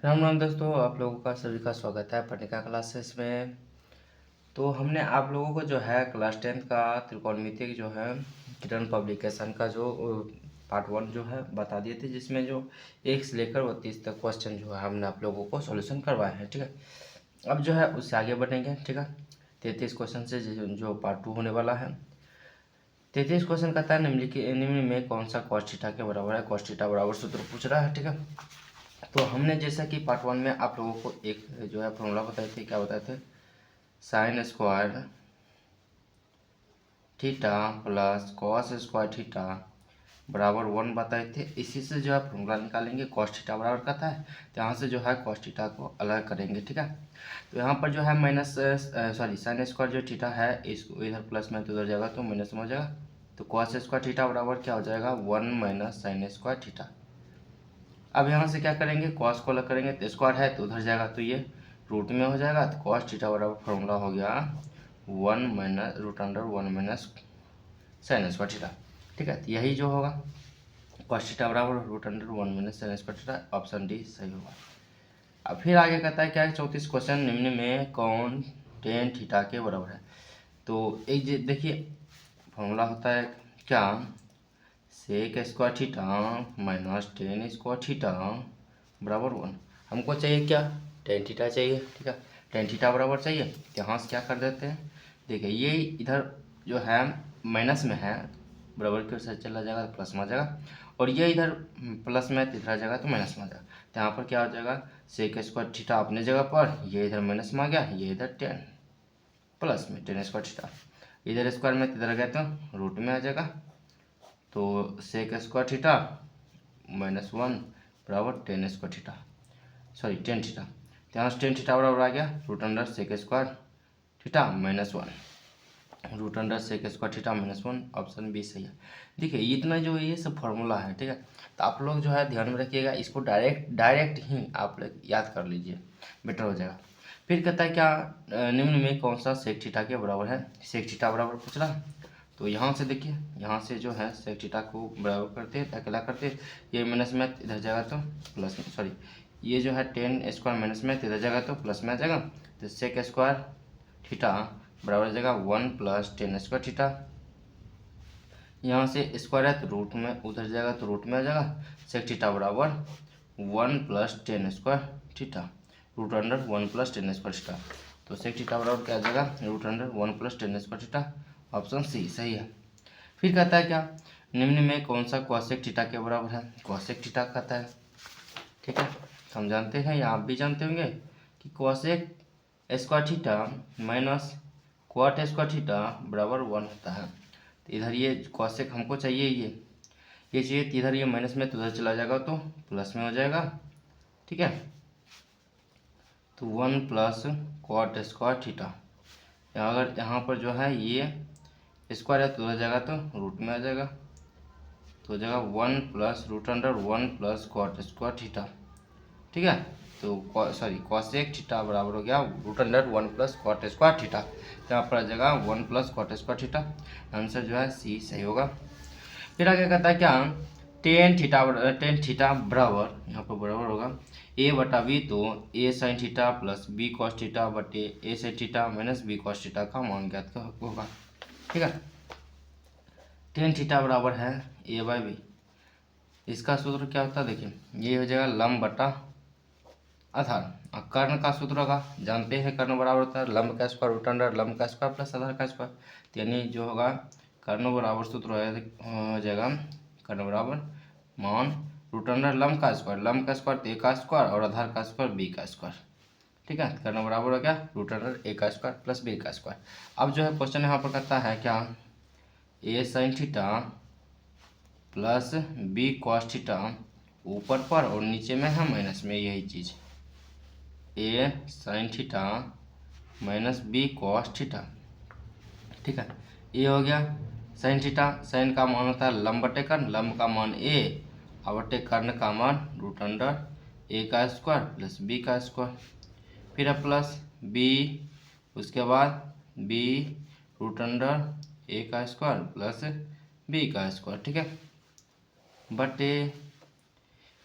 राम राम दोस्तों, आप लोगों का सभी का स्वागत है पढ़ने क्लासेस में। तो हमने आप लोगों को जो है क्लास 10th का त्रिकोणमिति जो है किरण पब्लिकेशन का जो पार्ट 1 जो है बता दिए थे, जिसमें जो 1 से लेकर 32 तक क्वेश्चन जो है हमने आप लोगों को सॉल्यूशन करवाए हैं। ठीक है, अब जो है उससे आगे बढ़ेंगे। ठीक है, 33 क्वेश्चन से जो पार्ट 2 होने वाला है। 33 क्वेश्चन कहता है निम्न में कौन सा cos थीटा के बराबर है। cos थीटा बराबर सूत्र पूछ रहा है। ठीक है, तो हमने जैसा कि पार्ट 1 में आप लोगों को एक जो है फॉर्मूला बताए थे। क्या बताए थे? Sign square theta plus cos square theta बराबर 1 बताए थे। इसी से जो है फॉर्मूला निकालेंगे। कॉस थीटा बराबर कहता है, तो यहाँ से जो है कॉस थीटा को अलग करेंगे। ठीक है, तो यहाँ पर जो है माइनस साइन स्क्वायर जो थीटा है इसको इधर प्लस में तो उधर जाएगा तो माइनस में हो जाएगा। तो कॉस स्क्वायर थीटा बराबर क्या हो जाएगा? 1 माइनस साइन स्क्वायर थीटा। अब यहाँ से क्या करेंगे? कॉस को अलग करेंगे तो स्क्वायर है तो उधर जाएगा तो ये रूट में हो जाएगा। तो कॉस थीटा बराबर फॉर्मूला हो गया 1 minus root under 1 minus sine square theta. ठीक है, तो यही जो होगा कॉस थीटा बराबर root under 1 minus sine square theta. Option D सही होगा। अब फिर आगे कहता है क्या है? 34 क्वेश्चन निम्न में कौन टेन थीटा के बराबर है। तो एक देखिए फॉर्मूला होता है क्या? Sec square theta minus tan square theta बराबर 1। हमको चाहिए क्या? टेन थीटा चाहिए। ठीक है, टेन थीटा बराबर चाहिए तो यहाँ से क्या कर देते हैं? देखिए ये इधर जो है माइनस में है, बराबर की ओर से चला जाएगा तो प्लस में आ जाएगा, और ये इधर प्लस में तो इधर आ जाएगा तो माइनस में आ जाएगा। तो यहाँ पर क्या हो जाएगा? सेक स्क्वायर थीटा अपने जगह पर, ये इधर माइनस में आ गया, ये इधर टेन प्लस में टेन स्क्वायर थीटा, इधर स्क्वायर में इधर गया तो रूट में आ जाएगा। तो सेक स्क्वायर थीटा माइनस 1 बराबर tan square theta, sorry tan theta. तो यहाँ से टेन थीटा बराबर आ गया root under sec square theta minus 1, root under sec square theta minus 1। Option B सही है। देखिए इतना जो ये सब फॉर्मूला है। ठीक है, तो आप लोग जो है ध्यान में रखिएगा, इसको डायरेक्ट ही आप लोग याद कर लीजिए, बेटर हो जाएगा। फिर कहता है क्या? निम्न में कौन सा सेक थीटा के बराबर है। सेक थीटा बराबर पूछ रहा है, तो यहाँ से देखिए, यहाँ से जो है सेक थीटा को बराबर करते हैं, अकेला करते हैं, ये माइनस में इधर जाएगा तो प्लस में, सॉरी ये जो है टेन स्क्वायर माइनस में इधर जाएगा तो प्लस में आ जाएगा। तो सेक स्क्वायर थीटा बराबर जाएगा 1 प्लस टेन स्क्वायर थीटा। यहाँ से स्क्वायर है तो रूट में उधर जाएगा तो रूट में आ जाएगा। सेक थीटा बराबर 1 plus tan square theta root under 1 plus tan square theta. तो सेक थीटा बराबर क्या आ जाएगा? Root under 1 plus tan square theta. Option C सही है। फिर कहता है क्या? निम्न में कौन सा कॉसेक थीटा के बराबर है। कॉसेक थीटा कहता है। ठीक है, हम जानते हैं या आप भी जानते होंगे कि cosec square theta minus क्वाट square theta बराबर 1 होता है। तो इधर ये कॉसेक हमको चाहिए, ये चाहिए, तो इधर ये माइनस में तो उधर चला जाएगा तो प्लस में हो जाएगा। ठीक है, तो 1 प्लस क्वाट स्क्वायर थीटा, अगर यहाँ पर जो है ये स्क्वायर है तो उधर जाएगा तो रूट में आ जाएगा, तो हो जाएगा 1 plus root under 1 plus क्वाट square theta. ठीक है, तो सॉरी कॉसेक थीटा बराबर हो गया root under 1 plus क्वाट square theta. तो यहाँ पर आ जाएगा 1 प्लस क्वाट स्क्वायर थीटा। आंसर जो है सी सही होगा। फिर आगे कहता है क्या? टेन थीटा बराबर, यहाँ पर बराबर होगा ए बटा बी, तो A sine theta plus B cos theta बटे A sine theta minus B cos theta का मान ज्ञात होगा। ठीक है, टेन थीटा बराबर है ए बाई बी। इसका सूत्र क्या होता है? देखिए ये हो जाएगा लंब बटा आधार, और कर्ण का सूत्र होगा, जानते हैं कर्ण बराबर होता है लंब का स्क्वायर रूट अंडर लंब का स्क्वायर प्लस आधार का स्क्वायर। तो यानी जो होगा कर्ण बराबर सूत्र हो जाएगा कर्ण बराबर मान रूट अंडर लंब का स्क्वायर तो ए का स्क्वायर और आधार का स्क्वायर बी का स्क्वायर। ठीक है, कर्ण बराबर हो गया रूट अंडर ए का स्क्वायर प्लस बी का स्क्वायर। अब जो है क्वेश्चन यहाँ पर करता है क्या? A sine theta plus B cos theta ऊपर पर और नीचे में है माइनस में, यही चीज़ A sine theta minus B cos theta. ठीक है, ये हो गया साइन थीटा, साइन का मान होता है लंब बटे कर्ण, लंब का मान ए और बटे कर्ण का मान रूट अंडर ए का स्क्वायर प्लस बी का स्क्वायर। फिर है प्लस बी, उसके बाद बी रूट अंडर ए का स्क्वायर प्लस बी का स्क्वायर। ठीक है, बटे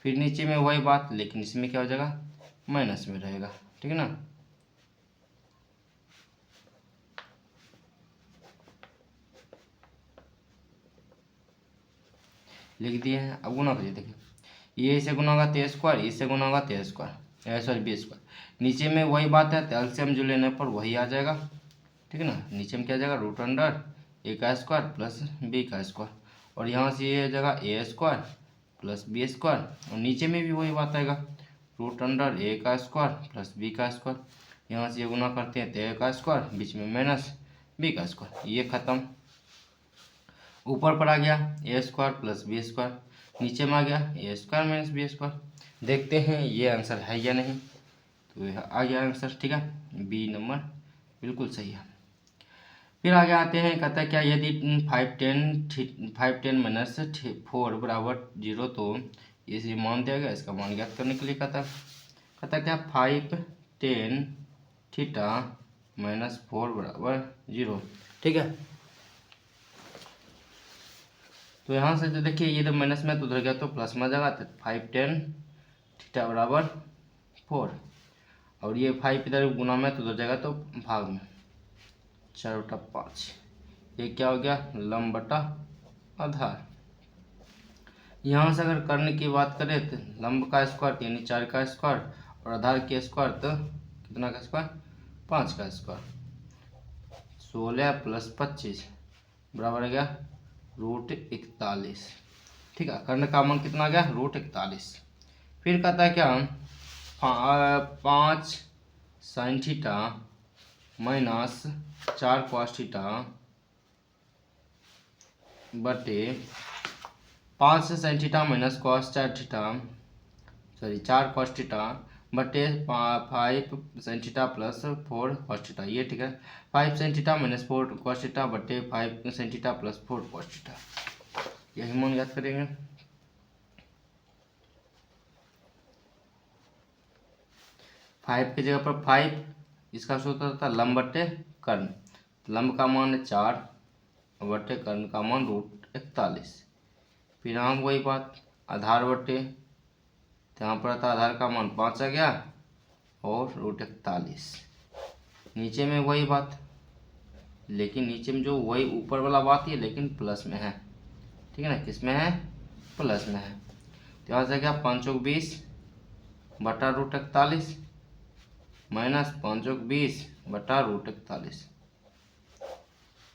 फिर नीचे में वही बात, लेकिन इसमें क्या हो जाएगा? माइनस में रहेगा, ठीक है ना। लिख दिए हैं। अब गुना करिए, देखिए ये से गुना होगा तो स्क्वायर, इससे गुना होगा तो स्क्वायर, सॉरी बी स्क्वायर। नीचे में वही बात है, तो एलसीएम जो लेने पर वही आ जाएगा, ठीक है ना। नीचे में क्या आ जाएगा, रूट अंडर ए का स्क्वायर प्लस बी का स्क्वायर, और यहाँ से ये आ जाएगा ए स्क्वायर प्लस बी स्क्वायर, और नीचे में भी वही बात आएगा, रूट अंडर ए का स्क्वायर प्लस बी का स्क्वायर। यहाँ से ये गुना करते हैं तो ए का स्क्वायर, बीच में माइनस बी का स्क्वायर, ये खत्म। ऊपर पर आ गया ए स्क्वायर प्लस बी स्क्वायर, नीचे में आ गया ए स्क्वायर माइनस बी स्क्वायर। देखते हैं ये आंसर है या नहीं, तो यह आ गया आंसर, ठीक है, बी नंबर बिल्कुल सही है। फिर आगे आते हैं, कहता है क्या, यदि 510 माइनस 4 बराबर 0 तो इसे मान दिया गया, इसका मान ज्ञात करने के लिए कहता है क्या, 510 थीटा माइनस 4 बराबर 0, ठीक है। तो यहाँ से जो देखिए ये तो माइनस में तो उधर गया तो प्लस में आ जाएगा, तो 510 थीटा बराबर 4, और ये 5 इधर गुना में तो उधर जाएगा तो भाग में, 4 बटा 5, ये क्या हो गया, लंब बटा आधार। यहाँ से अगर करने की बात करें तो लंब का स्क्वायर यानी 4 का स्क्वायर, और आधार के स्क्वायर तो कितना का स्क्वायर, 5 का स्क्वायर, 16 प्लस 25 बराबर आ गया √41, ठीक है। कर्ण का मान कितना आ गया, √41। फिर कहता है क्या, 5 sign theta minus 4 cos theta बटे 5 से sign theta minus cos 4 theta, sorry 4 cos theta बटे 5 sign theta plus 4 cos theta, ये ठीक है। 5 sign theta minus 4 cos theta बटे 5 sign theta plus 4 cos theta, यही मान याद करेंगे। फाइव की जगह पर 5, इसका सूत्र होता है लंब बटे कर्ण, लंब का मान है 4 बटे कर्ण का मान √41। फिर हम वही बात आधार बटे, यहाँ पर था आधार का मान 5 आ गया और √41। नीचे में वही बात, लेकिन नीचे में जो वही ऊपर वाला बात है लेकिन प्लस में है, ठीक है ना, किस में है, प्लस में है। तो यहाँ से क्या, 5 चौक 20 बटा √41 माइनस 5 चौक 20 बटा √41,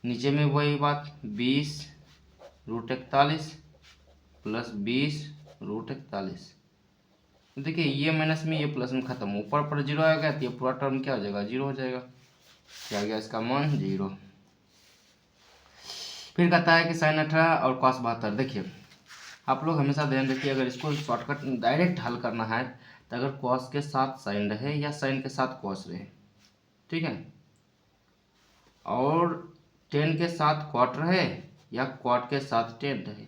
नीचे में वही बात 20 √41 प्लस 20 √41। देखिए ये माइनस में ये प्लस में खत्म, ऊपर पर 0 आएगा तो ये पूरा टर्म क्या हो जाएगा, 0 हो जाएगा, क्या आ गया इसका मान 0। फिर कहता है कि साइन 18 और कॉस 72। देखिए आप लोग हमेशा ध्यान रखिए, अगर इसको शॉर्टकट डायरेक्ट हल करना है तो अगर कॉस के साथ साइन रहे या साइन के साथ कॉस रहे, ठीक है, और टेन के साथ क्वाट रहे या क्वाट के साथ टेन रहे,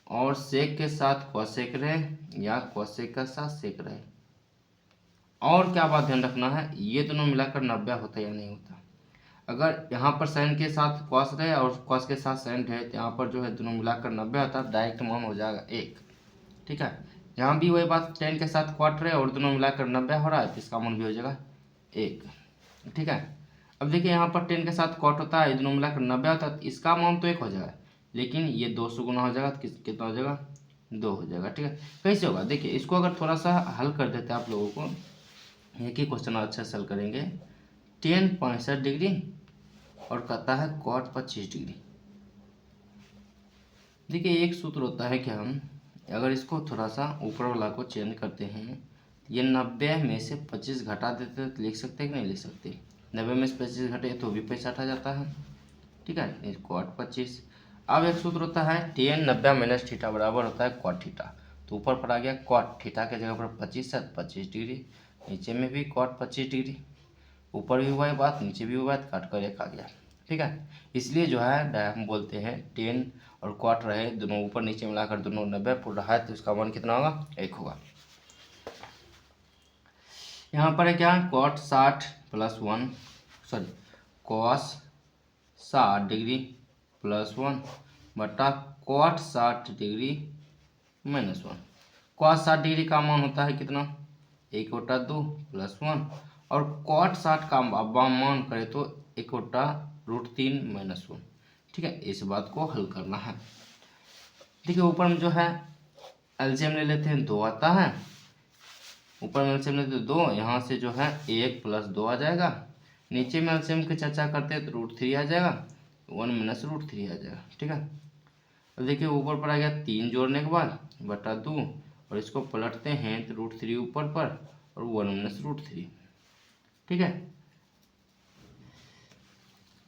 और सेक के साथ कॉसेक रहे या कॉसेक के साथ सेक रहे। और क्या बात ध्यान रखना है, ये दोनों मिलाकर 90 होता है या नहीं होता। अगर यहाँ पर साइन के साथ कॉस रहे और कॉस के साथ साइन रहे तो यहाँ पर जो है दोनों मिलाकर 90 होता है, डायरेक्ट मान हो जाएगा 1, ठीक है। यहाँ भी वही बात, टेन के साथ क्वाट रहे और दोनों मिलाकर 90 हो रहा है तो इसका मान भी हो जाएगा 1, ठीक है। अब देखिए यहाँ पर 10 के साथ क्वाट होता है, दोनों मिलाकर 90 होता है तो इसका मान तो 1 हो जाएगा, लेकिन ये 200 गुना हो जाएगा तो कितना हो जाएगा, 2 हो जाएगा, ठीक है। कैसे होगा, देखिए इसको अगर थोड़ा सा हल कर देते हैं आप लोगों को, एक ही क्वेश्चन अच्छा से हल करेंगे। tan 65 डिग्री और कहता है cot 25 डिग्री। देखिए एक सूत्र होता है कि हम अगर इसको थोड़ा सा ऊपर वाला को चेंज करते हैं, ये 90 में से 25 घटा देते तो लिख सकते हैं कि नहीं लिख सकते, 90 में से 25 घटे तो भी 65 आ जाता है, ठीक है, cot 25। अब एक सूत्र होता है tan 90 माइनस थीटा बराबर होता है cot थीटा, तो ऊपर पर आ गया cot थीटा के जगह पर 25 है 25 डिग्री, नीचे में भी cot 25 डिग्री, ऊपर भी हुआ है बात नीचे भी हुआ है, काट कर एक आ गया, ठीक है। इसलिए जो है हम बोलते हैं टेन और क्वाट रहे दोनों ऊपर नीचे मिलाकर दोनों 90 पुर रहा है तो इसका मान कितना होगा, 1 होगा। यहाँ पर है क्या, cot 60 plus 1 sorry cos 60 degree plus 1 बटा cot 60 degree minus 1। cos 60 degree का मान होता है कितना, 1 बटा 2 प्लस 1, और cot 60 का मान करें तो 1 बटा √3 माइनस 1। ठीक है, इस बात को हल करना है। देखिए ऊपर में जो है एलसीएम ले लेते हैं, 2 आता है, ऊपर में एलसीएम लेते हैं 2, यहाँ से जो है 1 प्लस 2 आ जाएगा, नीचे में एलसीएम की चर्चा करते हैं तो √3 आ जाएगा, 1 माइनस √3 आ जाएगा। ठीक है, अब देखिए ऊपर पर आ गया 3 जोड़ने के बाद बटा 2, और इसको पलटते हैं तो √3 ऊपर पर और 1 माइनस √3। ठीक है,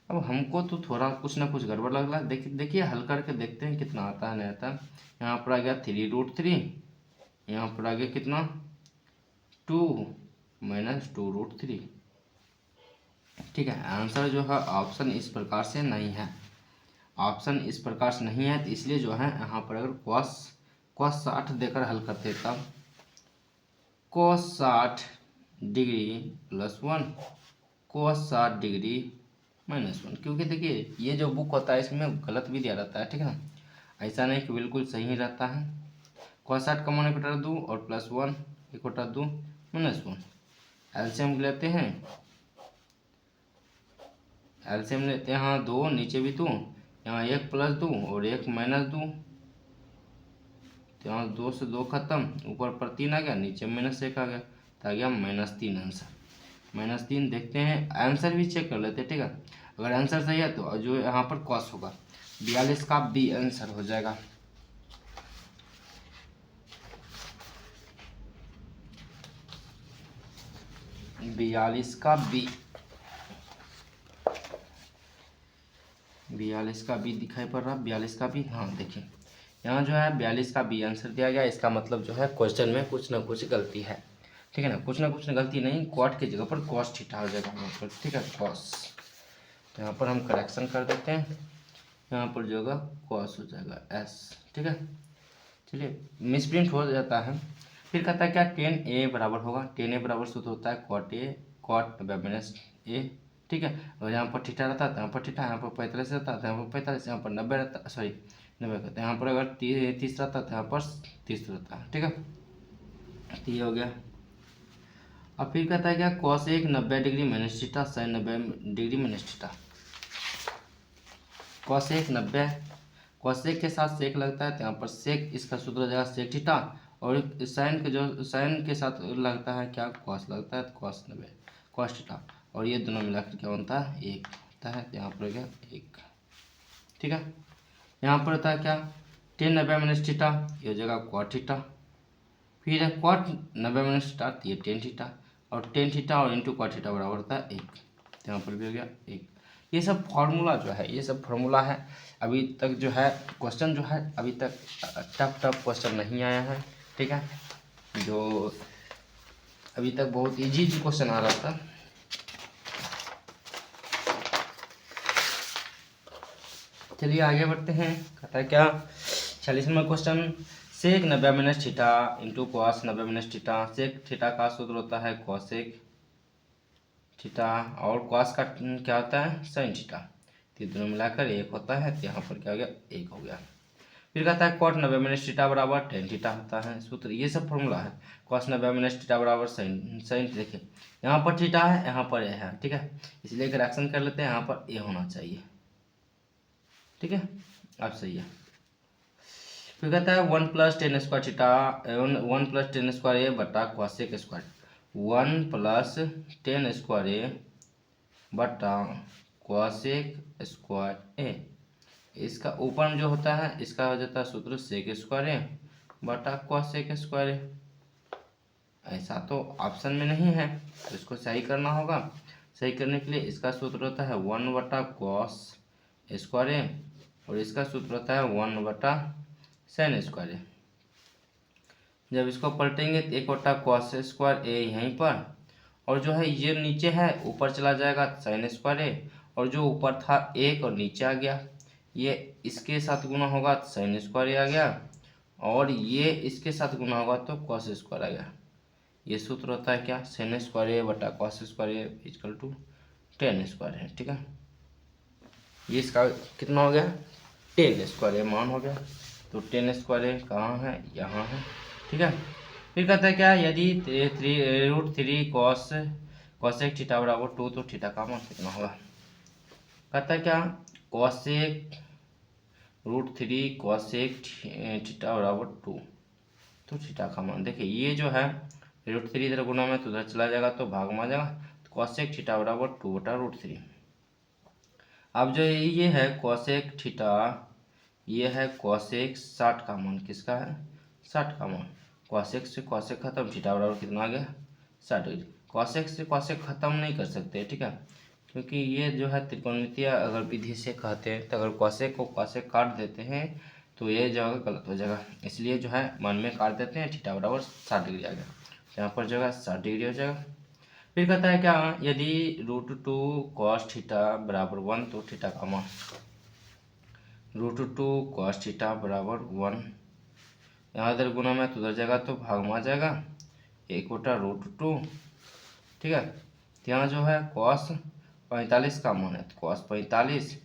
अब हमको तो थोड़ा कुछ ना कुछ गड़बड़ लग रहा है। देखिए हल करके देखते हैं कितना आता है नहीं आता। यहाँ पर आ गया 3√3, यहाँ पर आ गया कितना 2 माइनस 2√3। ठीक है, आंसर जो है ऑप्शन इस प्रकार से नहीं है, ऑप्शन इस प्रकार से नहीं है, तो इसलिए जो है यहाँ पर अगर cos 60 देकर हल करते तब cos 60 degree plus 1 cos 60 degree minus 1, क्योंकि देखिए ये जो बुक होता है इसमें गलत भी दिया रहता है। ठीक है ना, ऐसा नहीं कि बिल्कुल सही ही रहता है। cos 60 का मान 1 बटा 2 और प्लस 1 1 बटा 2 माइनस 1। एलसीएम लेते हैं, एलसीएम लेते हैं, हाँ 2 नीचे भी 2, यहाँ 1 प्लस 2 और 1 माइनस 2, तो यहाँ 2 से 2 खत्म, ऊपर पर 3 आ गया, नीचे माइनस 1 आ गया, तो आ गया -3 आंसर। -3 देखते हैं, आंसर भी चेक कर लेते हैं। ठीक है, अगर आंसर सही है तो जो यहाँ पर कॉस होगा 42 का बी आंसर हो जाएगा। बयालीस का बी दिखाई पड़ रहा, 42 का बी, हाँ देखिए यहाँ जो है 42 का बी आंसर दिया गया। इसका मतलब जो है क्वेश्चन में कुछ ना कुछ गलती है। ठीक है ना, कुछ ना कुछ गलती नहीं, कॉट की जगह पर कॉस थीटा हो जाएगा यहाँ पर। ठीक है, कॉस, तो यहाँ पर हम करेक्शन कर देते हैं, यहाँ पर जो होगा कॉस हो जाएगा एस। ठीक है, चलिए मिसप्रिंट हो जाता है। फिर कहता है क्या 10a बराबर होगा, 10a बराबर सूत्र होता है cot a cot -a। ठीक है, और यहाँ पर थीटा रहता है, यहाँ पर थीटा, यहाँ पर 45 रहता है, यहाँ पर 45, यहाँ पर 90 रहता है, सॉरी 90 कहते हैं, यहाँ पर अगर 30 रहता है, यहाँ पर 30 रहता है। ठीक है, तो ये हो गया। अब फिर कहता है क्या cos 1 90 degree minus theta sin 90 degree minus theta. cos 1 90, cos 1 के साथ सेक लगता है तो यहाँ पर सेक, इसका सूत्र हो जाएगा सेक थीटा, और साइन के जो साइन के साथ लगता है क्या cos लगता है तो cos 90 cos थीटा, और ये दोनों मिलाकर क्या बनता है 1 होता है, तो यहाँ पर हो गया 1। ठीक है, यहाँ पर होता है क्या 10 90 माइनस थीटा, ये हो जाएगा cot थीटा, फिर है cot 90 माइनस थीटा, तो ये tan थीटा, और tan थीटा और इंटू cot थीटा बराबर होता है 1, तो यहाँ पर भी हो गया 1। ये सब फार्मूला जो है, ये सब फार्मूला है। अभी तक जो है क्वेश्चन जो है अभी तक टफ क्वेश्चन नहीं आया है। ठीक है, जो अभी तक बहुत इजी क्वेश्चन आ रहा था। चलिए आगे बढ़ते हैं, कहता है क्या 46वां question, sec 90 minus theta into cos 90 minus theta. Sec theta का सूत्र होता है कॉसेक थीटा, और कॉस का क्या होता है साइन थीटा, तो दोनों मिलाकर 1 होता है, तो यहाँ पर क्या हो गया 1 हो गया। फिर कहता है cot 90 माइनस थीटा बराबर tan थीटा होता है सूत्र, ये सब फॉर्मूला है। cos 90 माइनस थीटा बराबर साइन, देखिए यहाँ पर थीटा है, यहाँ पर a है। ठीक है, इसलिए करेक्शन कर लेते हैं, यहाँ पर a होना चाहिए। ठीक है, अब सही है। फिर कहता है 1 plus tan square theta 1 plus tan square a बटा cosec square, 1 plus tan square a बटा cosec स्क्वायर a। इसका ऊपर में जो होता है इसका हो जाता है सूत्र सेक स्क्वायर ए बटा कॉसेक स्क्वायर ए। ऐसा तो ऑप्शन में नहीं है, तो इसको सही करना होगा। सही करने के लिए इसका सूत्र होता है 1 बटा कॉस स्क्वायर ए, और इसका सूत्र होता है 1 बटा साइन स्क्वायर ए। जब इसको पलटेंगे तो 1 बटा कॉस स्क्वायर ए यहीं पर, और जो है ये नीचे है ऊपर चला जाएगा साइन स्क्वायर ए, और जो ऊपर था 1 और नीचे आ गया, ये इसके साथ गुना होगा तो साइन स्क्वायर आ गया, और ये इसके साथ गुना होगा तो कॉस स्क्वायर आ गया। ये सूत्र होता है क्या साइन स्क्वायर ए बटा cos square A equal to tan square है। ठीक है, ये इसका कितना हो गया टेन स्क्वायर ए मान हो गया, तो टेन स्क्वायर ए कहाँ है यहाँ है। ठीक है, फिर कहता है क्या, यदि √3 कॉसेक थीटा बराबर 2 तो थीटा का मान कितना होगा। कहता है क्या, कॉसेक √3 कॉसेक थीटा बराबर 2 तो थीटा का मान। देखिए ये जो है √3 इधर गुना में तो उधर चला जाएगा तो भाग में आ जाएगा, तो कॉसेक थीटा बराबर 2/√3। अब जो ये है कॉसेक थीटा, ये है कॉसेक 60 का मान, किसका है 60 का मान। कॉसेक से कॉसेक खत्म, थीटा बराबर कितना आ गया 60 डिग्री। कॉसेक से कॉसेक खत्म नहीं कर सकते, ठीक है, क्योंकि ये जो है त्रिकोणमितीय अगर विधि से कहते हैं तो अगर कॉसेक को कॉसेक काट देते हैं तो ये जगह गलत हो जाएगा, इसलिए जो है मन में काट देते हैं, थीटा बराबर 60 डिग्री आ गया, तो यहाँ पर जो है 60 डिग्री हो जाएगा। फिर कहता है क्या, यदि √2 कॉस थीटा बराबर 1 तो थीटा का मान। √2 कॉस थीटा बराबर 1, यहाँ इधर गुना में तो उधर जाएगा तो भाग में आ जाएगा 1/√2, ठीक है। तो यहाँ जो है कॉस 45 का मान है, तो कॉस 45,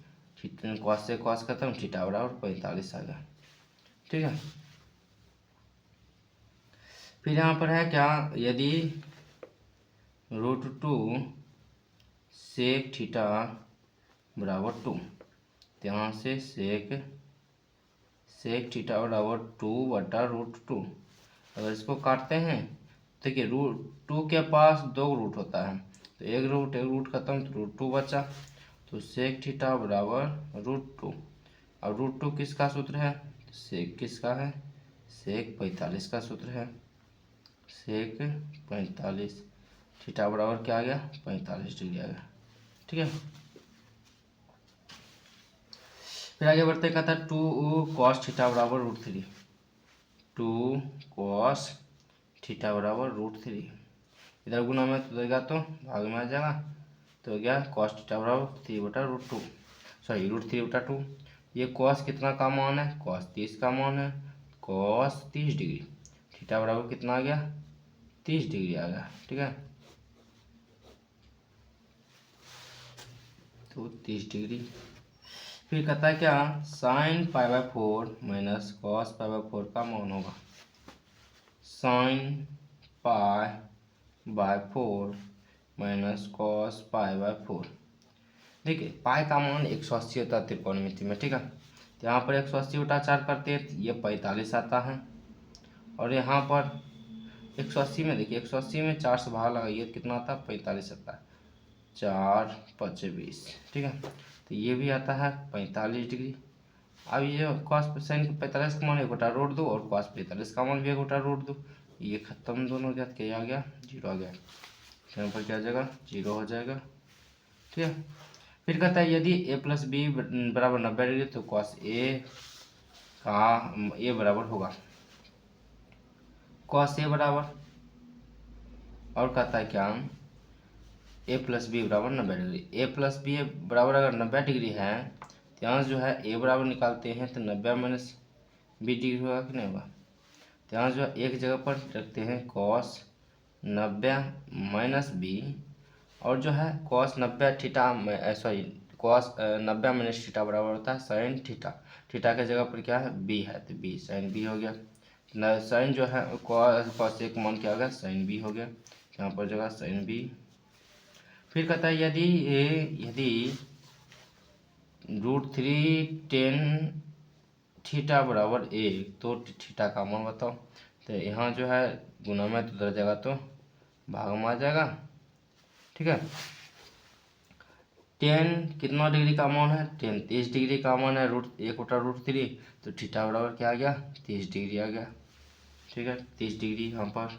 कॉस से कॉस खत्म, थीटा बराबर 45 आ गया, ठीक है। फिर यहाँ पर है क्या, यदि √2 सेक थीटा बराबर 2, तो यहाँ से सेक थीटा बराबर 2/√2। अगर इसको काटते हैं, देखिए √2 के पास 2 रूट होता है, तो एक रूट खत्म तो √2 बचा, तो सेक थीटा बराबर √2। अब √2 किसका सूत्र है, सेक किसका है, सेक 45 का सूत्र है, सेक 45, थीटा बराबर क्या आ गया 45 डिग्री आ गया, ठीक है। फिर आगे बढ़ते कहता है 2 कॉस थीटा बराबर √3, 2 कॉस थीटा बराबर √3, इधर गुना में तो देगा तो भाग में आ जाएगा, तो क्या कॉस थीटा बराबर 3/√2, सॉरी √3/2। ये कॉस कितना का मान है, कॉस 30 का मान है, कॉस 30 डिग्री, थीटा बराबर कितना आ गया 30 डिग्री आ गया, ठीक है, तो 30 डिग्री। फिर कहता है क्या, साइन π/4 माइनस कॉस π/4 का मान होगा, साइन π/4 माइनस कॉस π/4। देखिए पाई का मान 180 होता है त्रिकोणमिति में, ठीक है, तो यहाँ पर 180/4 करते हैं तो ये 45 आता है, और यहाँ पर 180 में देखिए 180 में 4 से भाग लगाइए कितना आता है 45 आता है, 4 5 20, ठीक है, तो ये भी आता है 45 डिग्री। अब ये कॉस साइन 45 का मान 1/√2 और कॉस 45 का मान भी 1/√2, ये खत्म दोनों क्या, क्या आ गया 0 आ गया, यहाँ पर क्या आ जाएगा 0 हो जाएगा, ठीक है। फिर कहता है यदि a + b बराबर 90 डिग्री तो कॉस a बराबर होगा, कॉस a बराबर, और कहता है क्या a + b बराबर 90 डिग्री, a + b बराबर अगर 90 डिग्री है तो यहाँ जो है a बराबर निकालते हैं तो 90 - b डिग्री होगा कि नहीं होगा, तो यहाँ जो है एक जगह पर रखते हैं कॉस 90 - b, और जो है cos 90 theta sorry cos 90 - theta बराबर होता है साइन थीटा, थीटा के जगह पर क्या है b है तो b साइन b हो गया, साइन जो है कॉस एक मान क्या हो गया साइन b हो गया, यहाँ पर जगह साइन b। फिर कहता है यदि √3 tan थीटा बराबर 1 तो थीटा का मान बताओ, तो यहाँ जो है गुना में तो उधर जाएगा तो भाग में आ जाएगा, ठीक है। टेन कितना डिग्री का मान है, टेन 30 डिग्री का मान है, √1/√3, तो थीटा बराबर क्या आ गया 30 डिग्री आ गया, ठीक है 30 डिग्री यहाँ पर।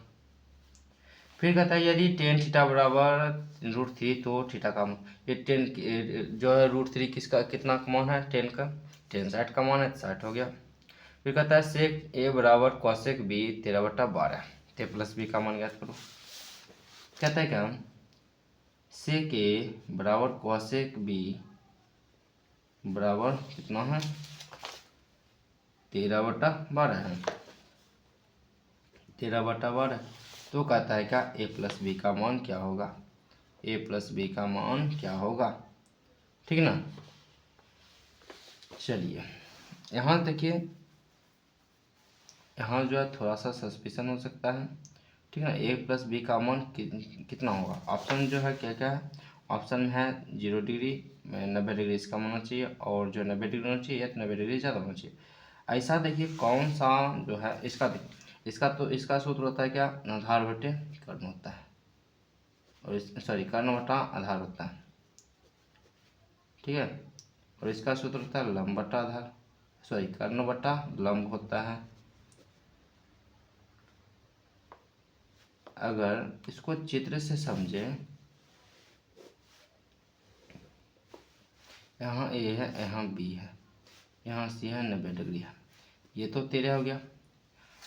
फिर कहता है यदि टेन थीटा बराबर √3 तो थीटा का मान, ये टेन जो है √3 किसका कितना का मान है टेन का, टेन 60 का मान है 60 हो गया। फिर कहता है सेक a बराबर कॉसेक b 13/12, तो प्लस b का मान ज्ञात करो। कहता है क्या, सेक a बराबर कॉसेक b बराबर कितना है 13/12 है, 13/12, तो कहता है क्या a + b का मान क्या होगा, a + b का मान क्या होगा, ठीक ना। चलिए यहाँ देखिए, यहाँ जो है थोड़ा सा सस्पिशन हो सकता है, ठीक है ना। ए प्लस बी का मान कितना होगा। ऑप्शन जो है क्या क्या है, ऑप्शन है 0 डिग्री, 90 डिग्री इसका होना चाहिए, और जो 90 डिग्री होना चाहिए या 90 डिग्री ज़्यादा होना चाहिए। ऐसा देखिए कौन सा जो है इसका देखिए, इसका सूत्र होता है क्या, आधार बटे कर्ण होता है, और सॉरी कर्ण बटा आधार होता है, ठीक है। और इसका सूत्र होता है लंब बटा आधार, सॉरी कर्ण बटा लंब होता है। अगर इसको चित्र से समझे, यहाँ ए है, यहाँ बी है, यहाँ सी है, 90 डिग्री है, ये तो 13 हो गया।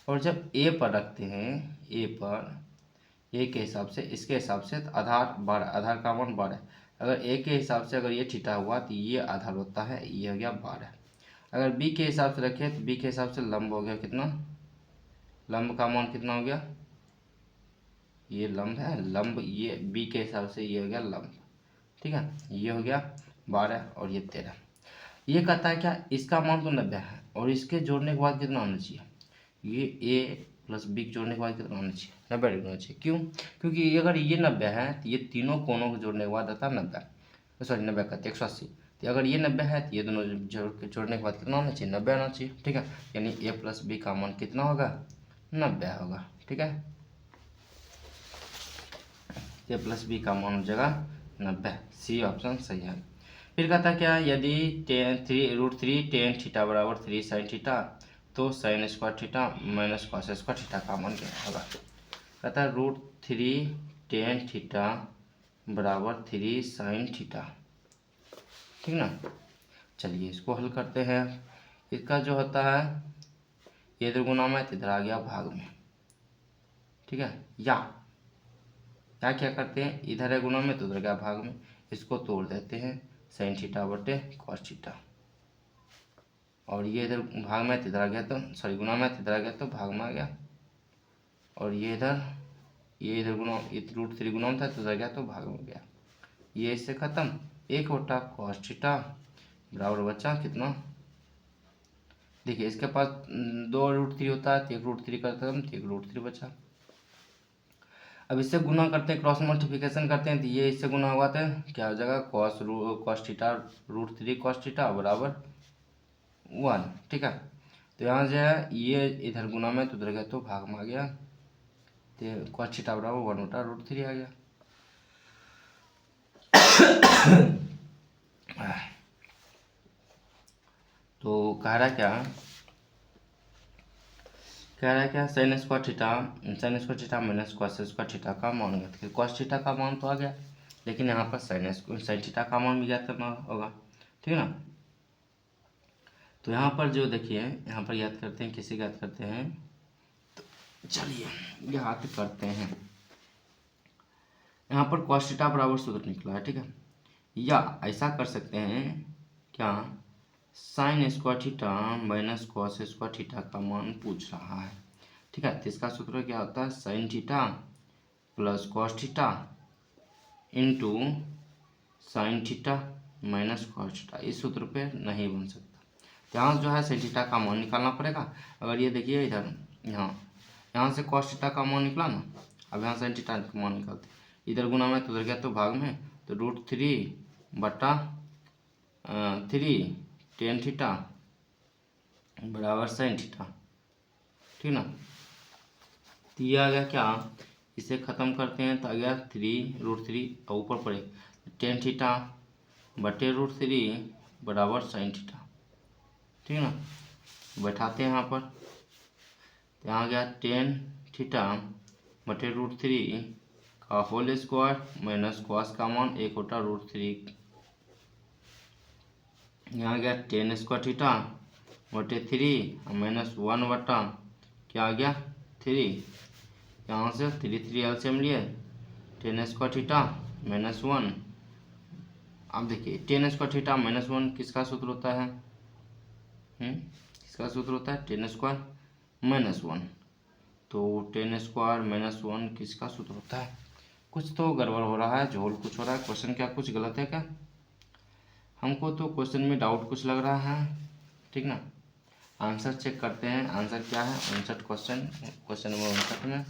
और जब ए पर रखते हैं, ए पर ए के हिसाब से, इसके हिसाब से तो आधार 12, आधार का मान 12। अगर ए के हिसाब से अगर ये थीटा हुआ तो ये आधार होता है, ये हो गया 12। अगर बी के हिसाब से रखें तो बी के हिसाब से लंब हो गया कितना, लंब का मान कितना हो गया, ये लंब है, लंब ये बी के हिसाब से ये हो गया लंब, ठीक है। ये हो गया 12 और ये 13। ये कहता है क्या, इसका मान तो 90 है, और इसके जोड़ने के बाद कितना होना चाहिए, ये ए प्लस बी जोड़ने के बाद कितना होना चाहिए, 90 डिग्री होना चाहिए। क्यों, क्योंकि अगर ये 90 है तो ये तीनों कोनों को जोड़ने के बाद आता है 90, सॉरी 90 कहते 180। तो अगर ये 90 है तो ये दोनों जोड़ने के बाद कितना होना चाहिए, 90 आना चाहिए, ठीक है। यानी ए प्लस बी का मान कितना होगा, 90 होगा, ठीक है। ए प्लस बी का मान हो जाएगा 90, सी ऑप्शन सही है। फिर कहता है क्या, यदि √3 tan थीटा बराबर 3 sin थीटा, तो sin square theta minus cos square theta का मान क्या होगा। कहता है √3 tan थीटा बराबर 3 sin थीटा, ठीक ना। चलिए इसको हल करते हैं। इसका जो होता है, ये इधर गुना में इधर आ गया भाग में, ठीक है। या क्या करते हैं, इधर है गुना में तो उधर गया भाग में, इसको तोड़ देते हैं, sin थीटा बटे cos थीटा, और ये इधर भाग में इधर आ गया तो सॉरी गुना में इधर आ गया तो भाग में आ गया, और ये इधर गुना, √3 गुना था तो इधर गया तो भाग में गया। ये इससे खत्म, 1 बटा cos थीटा बराबर बचा कितना, देखिए इसके पास 2 √3 होता है तो 1 √3 करता है तो 1 √3 बचा। अब इससे गुना करते हैं, क्रॉस मल्टीप्लिकेशन करते हैं, तो ये इससे गुना हुआ तो क्या हो जाएगा, cos थीटा √3 cos थीटा बराबर 1, ठीक है। तो यहाँ जो है ये इधर गुना में तो उधर गया तो भाग में आ गया, तो cos थीटा बराबर 1 बटा √3 आ गया। तो कह रहा क्या sin square theta minus cos square theta का मान ज्ञात करें। cos थीटा का मान तो आ गया, लेकिन यहाँ पर sin थीटा का मान भी ज्ञात करना होगा, ठीक है ना। तो यहाँ पर जो देखिए, यहाँ पर याद करते हैं, किसे याद करते हैं, तो चलिए याद करते हैं। यहाँ पर cos थीटा बराबर सूत्र निकला है, ठीक है। या ऐसा कर सकते हैं क्या, sin square theta minus cos square theta का मान पूछ रहा है, ठीक है। तो इसका सूत्र क्या होता है, sin theta plus cos theta into sin theta minus cos theta. इस सूत्र पे नहीं बन सकता, तो यहाँ जो है sin थीटा का मान निकालना पड़ेगा। अगर ये देखिए इधर यहाँ से cos थीटा का मान निकला ना, अब यहाँ sin थीटा का मान निकालते, इधर गुना में तो उधर गया तो भाग में, तो √3 बटा 3 tan थीटा बराबर sin थीटा, ठीक ना। तो ये आ गया क्या, इसे ख़त्म करते हैं तो आ गया 3 और ऊपर पड़े tan थीटा बटे √3 बराबर sin थीटा, ठीक ना। बैठाते हैं यहाँ पर, तो यहाँ गया tan थीटा बटे √3 का होल स्क्वायर माइनस कॉस का मान 1 बटा √3, यहाँ गया tan स्क्वायर थीटा बटे 3 माइनस 1 बटा क्या आ गया 3, यहाँ से 3 एलसीएम लिए, tan स्क्वायर थीटा माइनस 1। अब देखिए tan स्क्वायर थीटा माइनस 1 किसका सूत्र होता है, किसका सूत्र होता है, tan स्क्वायर माइनस 1। तो tan स्क्वायर माइनस 1 किसका सूत्र होता है। कुछ तो गड़बड़ हो रहा है, झोल कुछ हो रहा है, क्वेश्चन क्या कुछ गलत है क्या, हमको तो क्वेश्चन में डाउट कुछ लग रहा है, ठीक ना। आंसर चेक करते हैं। आंसर क्या है 59 क्वेश्चन नंबर 59 में।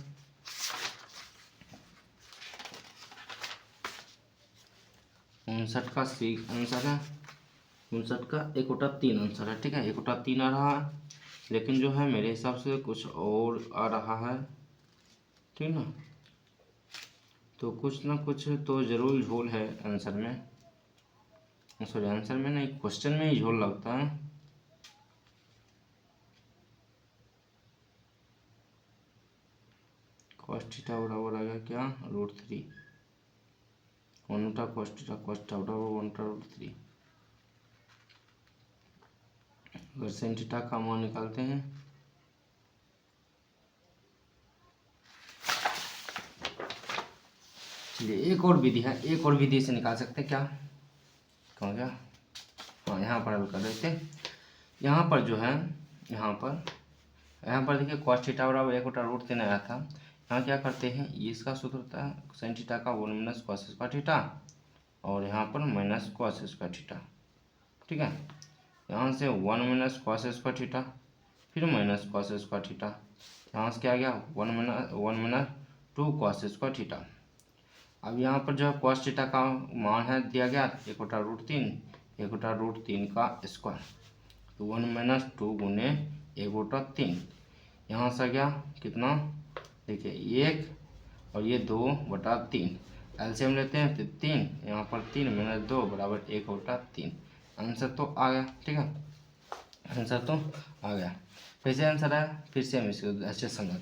उनसठ का सी आंसर है, 59 का 1/3 आंसर है। ठीक है, 1/3 आ रहा है, लेकिन जो है मेरे हिसाब से कुछ और आ रहा है। ठीक ना, तो कुछ ना कुछ तो जरूर झोल है आंसर में, सॉरी आंसर में नहीं, क्वेश्चन में ही झोल लगता है। cos थीटा बराबर आ गया क्या √3, 1 cos थीटा बराबर 1/√3। अगर sin थीटा का मान निकालते हैं, चलिए एक और विधि है, एक और विधि से निकाल सकते हैं। क्या कहाँ गया, हाँ यहाँ पर हल कर देते हैं। यहाँ पर जो है, यहाँ पर देखिए cos थीटा बराबर 1/√3 आया था। यहाँ क्या करते हैं, ये इसका सूत्र होता है sin थीटा का 1 - cos स्क्वायर थीटा, और यहाँ पर माइनस cos स्क्वायर थीटा। ठीक है, यहाँ से 1 - cos स्क्वायर थीटा, फिर माइनस cos स्क्वायर थीटा, यहाँ से क्या आ गया 1 - 2 cos स्क्वायर थीटा। अब यहाँ पर जो है cos थीटा का मान है दिया गया 1/√3 का स्क्वायर, तो 1 - 2 गुने 1/3, यहाँ से आ गया कितना, देखिए 1 और ये 2/3, एलसीएम लेते हैं तो 3, यहाँ पर 3 - 2 बराबर 1/3। आंसर तो आ गया। ठीक है, आंसर तो आ गया। कैसे आंसर आया, फिर से हम इसको अच्छे समझ।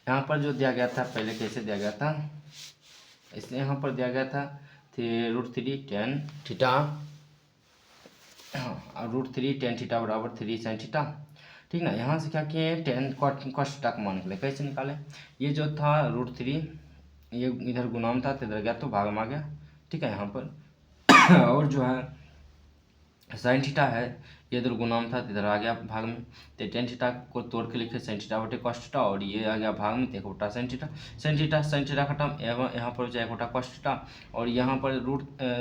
यहाँ पर जो दिया गया था पहले कैसे दिया गया था, इसलिए यहाँ पर दिया गया था √3 tan थीटा, हाँ √3 tan थीटा बराबर 3 sin थीटा। ठीक ना, यहाँ से क्या किए tan cos थीटा का मान निकले। कैसे निकाले, ये जो था √3 ये इधर गुणाम था तो इधर गया तो भाग में आ गया। ठीक है, यहाँ पर और जो है sin थीटा है ये इधर गुणाम था तो इधर आ गया भाग में, तो tan थीटा को तोड़ के लिखे sin थीटा बटे cos थीटा, और ये आ गया भाग में 1 sin थीटा। sin थीटा खत्म, यहाँ पर हो जाए 1 cos थीटा, और यहाँ पर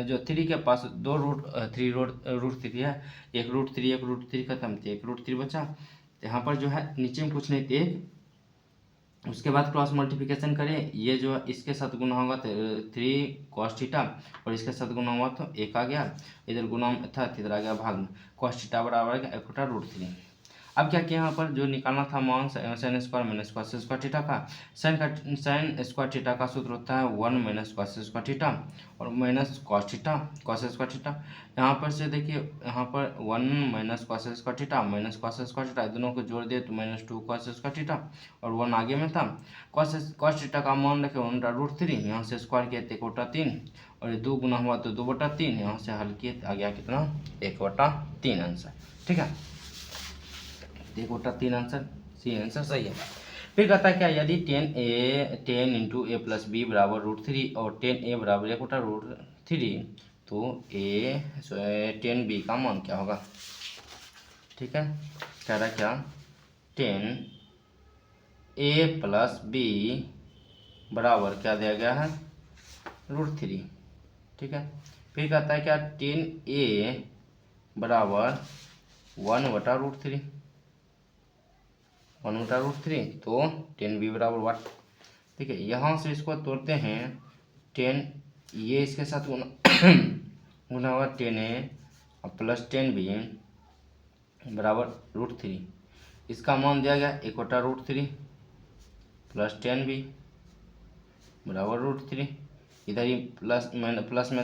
जो 3 के पास 2 √3 है, एक √3 खत्म, तो 1 √3 बचा। तो यहाँ पर जो है नीचे में कुछ नहीं थे, उसके बाद क्रॉस मल्टीप्लिकेशन करें, ये जो इसके साथ गुना होगा तो 3 cos थीटा, और इसके साथ गुना हुआ तो 1 आ गया, इधर गुना था इधर आ गया भाग में, cos थीटा बराबर 1/√3। अब क्या किया, यहाँ पर जो निकालना था मान sin square minus cos square theta का, sin स्क्वायर थीटा का सूत्र होता है 1 - cos स्क्वायर थीटा और माइनस cos स्क्वायर थीटा। यहाँ पर से देखिए, यहाँ पर 1 - cos square theta minus cos square theta, दोनों को जोड़ दिए तो -2 cos स्क्वायर थीटा, और 1 आगे में था। cos थीटा का मान रखे 1/√3, यहाँ से स्क्वायर किए 1/3, और ये 2 गुना हुआ तो 2/3, यहाँ से हल किए आ गया कितना 1/3 आंसर। ठीक है, 1/3 आंसर, सी आंसर सही है। फिर कहता है क्या, यदि 10 × a + b बराबर √3 और 10a बराबर 1/√3, तो 10b का मान क्या होगा। ठीक है, कह रहा क्या 10a + b बराबर क्या दिया गया है √3। ठीक है, फिर कहता है क्या 10a बराबर 1/√3, 1/√3, तो 10b बराबर 1। ठीक है, यहाँ से इसको तोड़ते हैं, 10 ये इसके साथ गुना हुआ 10a + 10b बराबर √3, इसका मान दिया गया 1/√3 + 10b बराबर √3, इधर ही प्लस में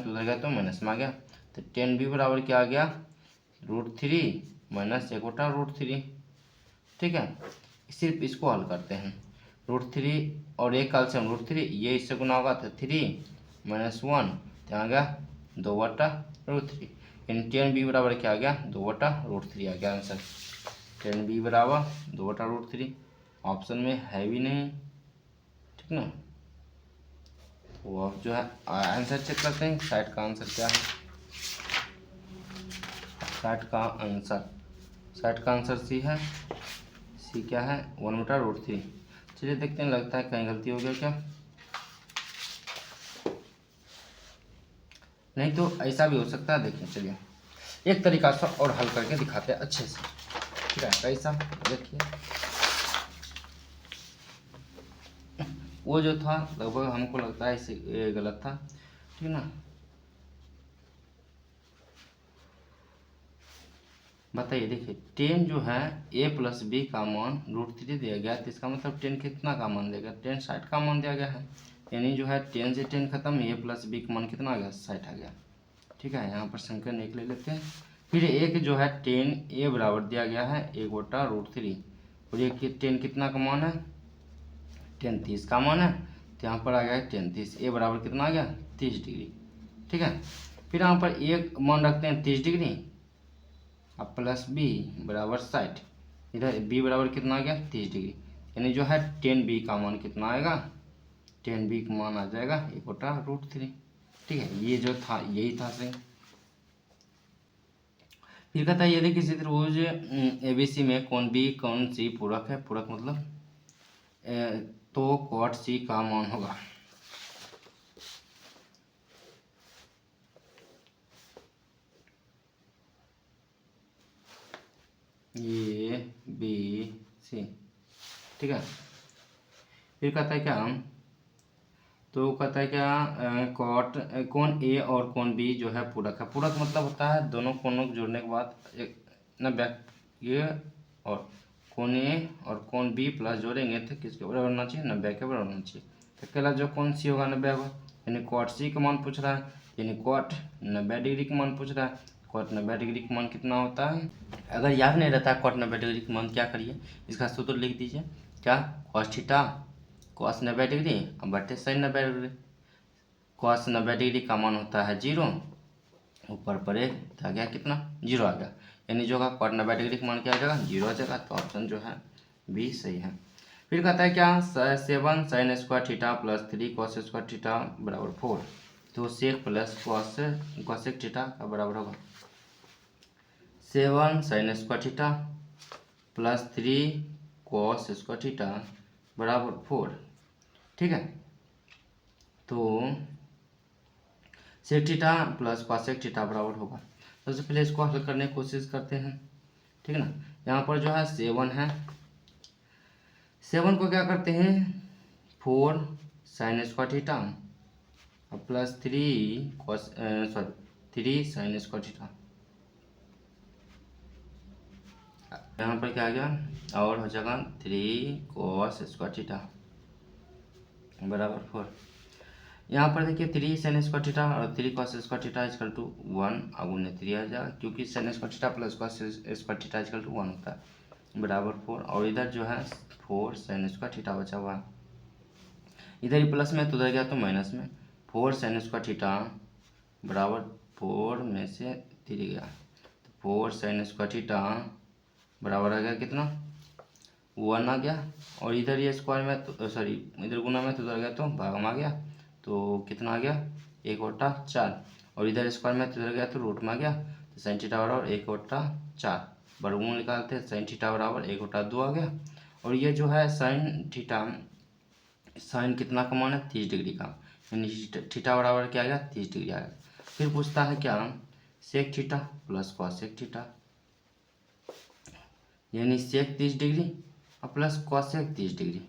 तो उधर गया तो माइनस में आ गया, तो 10b बराबर क्या आ गया √3 - 1/√3। ठीक है, सिर्फ इसको हल करते हैं, √3 और एक काल से हम √3, ये इससे गुना होगा तो 3 - 1, तो आ गया 2/√3, यानी 10b बराबर क्या आ गया 2/√3 आ गया आंसर। 10b बराबर 2/√3 ऑप्शन में है भी नहीं। ठीक ना, तो अब जो है आंसर चेक करते हैं, 60 का आंसर क्या है। 60 का आंसर सी है। सी क्या है 1/√3। चलिए देखते हैं, लगता है कहीं गलती हो गया क्या, नहीं तो ऐसा भी हो सकता है। देखिए चलिए एक तरीका से और हल करके दिखाते हैं अच्छे से। ठीक है। कैसा देखिए, वो जो था लगभग हमको लगता है इसे ये गलत था, ठीक है ना। बताइए, देखिए 10 जो है a प्लस बी का मान √3 दिया गया, तो इसका मतलब 10 कितना का मान देगा, 10 60 का मान दिया गया है, यानी जो है 10 से 10 खत्म, a प्लस बी का मान कितना आ गया, 60 आ गया। ठीक है, यहाँ पर संख्या एक ले लेते हैं। फिर एक जो है 10 a बराबर दिया गया है 1/√3, और ये 10 कितना का मान है, 10 30 का मान है, तो यहाँ पर आ गया 10 30, a बराबर कितना आ गया 30 डिग्री। ठीक है, फिर यहाँ पर एक मान रखते हैं 30 डिग्री, अब प्लस बी बराबर 60, इधर बी बराबर कितना आ गया 30 डिग्री, यानी जो है 10b का मान कितना आएगा, 10b का मान आ जाएगा 1/√3। ठीक है, ये जो था यही था सही। फिर कहता है यदि किसी त्रिभुज ABC में कौन बी कौन सी पूरक है, पूरक मतलब तो कॉट सी का मान होगा। ए बी सी, ठीक है। फिर कहता है क्या, तो कहता है क्या कॉट कौन ए और कौन बी जो है पूरक है। पूरक मतलब होता है दोनों कोनों को जोड़ने के बाद एक 90 ये और कौन ए और कौन बी प्लस जोड़ेंगे तो किसके बराबर होना चाहिए, 90 के बराबर होना चाहिए। तो अकेला जो कौन सी होगा 90 होगा, यानी कॉट सी का मान पूछ रहा है, यानी कॉट 90 डिग्री का मान पूछ रहा है। कॉट 90 डिग्री का मान कितना होता है, अगर याद नहीं रहता है कॉट 90 डिग्री का मान, क्या करिए इसका सूत्र लिख दीजिए, क्या कॉस थीटा कॉस 90 डिग्री और बटे साइन 90 डिग्री। कॉस 90 डिग्री का मान होता है 0, ऊपर पर एक आ गया कितना 0 आ गया, यानी जो होगा कॉट 90 डिग्री का मान क्या आ जाएगा 0 आ जाएगा। तो ऑप्शन जो है बी सही है। फिर कहता है क्या 7 sine square theta plus 3 cos square theta बराबर 4, तो सेक प्लस कॉसेक थीटा का बराबर होगा 7 sine square theta plus 3 cos square theta बराबर 4। ठीक है, तो sec theta plus cosec theta बराबर होगा। सबसे पहले इसको हल करने की कोशिश करते हैं, ठीक है ना। यहाँ पर जो है 7 है, 7 को क्या करते हैं 4 साइन स्क्वायर थीटा और प्लस 3 साइन स्क्वायर थीटा, यहाँ पर क्या आ गया और हो जाएगा 3 कॉस स्क्वायर थीटा बराबर 4। यहाँ पर देखिए 3 साइन स्क्वायर थीटा और 3 cos square theta equal to 1 अगुने 3 आ जाएगा, क्योंकि sine square theta plus cos square theta equal to 1 होता है बराबर 4। और इधर जो है 4 साइन स्क्वायर थीटा बचा हुआ है, इधर ही प्लस में तो उधर गया तो माइनस में, 4 साइन स्क्वायर थीटा बराबर 4 में से 3 गया, तो 4 साइन स्क्वायर थीटा बराबर आ गया कितना 1 आ गया, और इधर ये स्क्वायर में तो सॉरी इधर गुना में तो उधर गया तो भाग में आ गया, तो कितना आ गया 1/4, और इधर स्क्वायर में तो उधर गया तो रूट में आ गया, तो साइन थीटा बराबर 1/4, वर्गमूल निकालते हैं साइन थीटा बराबर 1/2 आ गया। और ये जो है साइन थीटा साइन कितना का मान है 30 डिग्री का, यानी थीटा बराबर क्या आ गया 30 डिग्री आ गया। फिर पूछता है क्या sec theta plus cosec theta, यानी सेक 30 डिग्री और plus cosec 30 degree.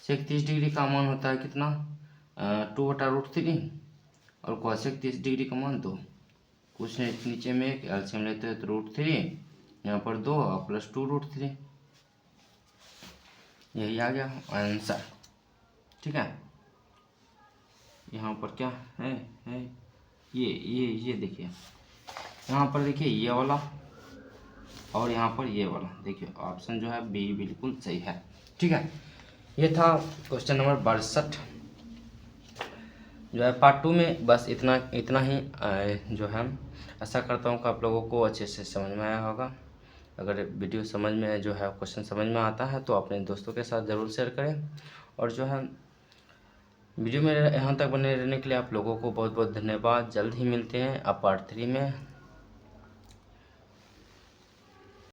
Sec 30 degree का मान होता है कितना 2/√3 और कॉसेक 30 डिग्री का मान 2, कुछ नीचे में एक एलसीएम लेते हैं तो √3, यहाँ पर 2 और प्लस 2√3, यही आ गया आंसर। ठीक है, यहाँ पर क्या है ये देखिए, यहाँ पर देखिए ये वाला और यहाँ पर ये वाला, देखिए ऑप्शन जो है बी बिल्कुल सही है। ठीक है, ये था क्वेश्चन नंबर 62 जो है पार्ट 2 में। बस इतना ही जो है आशा करता हूँ कि आप लोगों को अच्छे से समझ में आया होगा। अगर वीडियो समझ में जो है क्वेश्चन समझ में आता है तो अपने दोस्तों के साथ ज़रूर शेयर करें, और जो है वीडियो में यहाँ तक बने रहने के लिए आप लोगों को बहुत बहुत धन्यवाद। जल्द ही मिलते हैं अब पार्ट 3 में।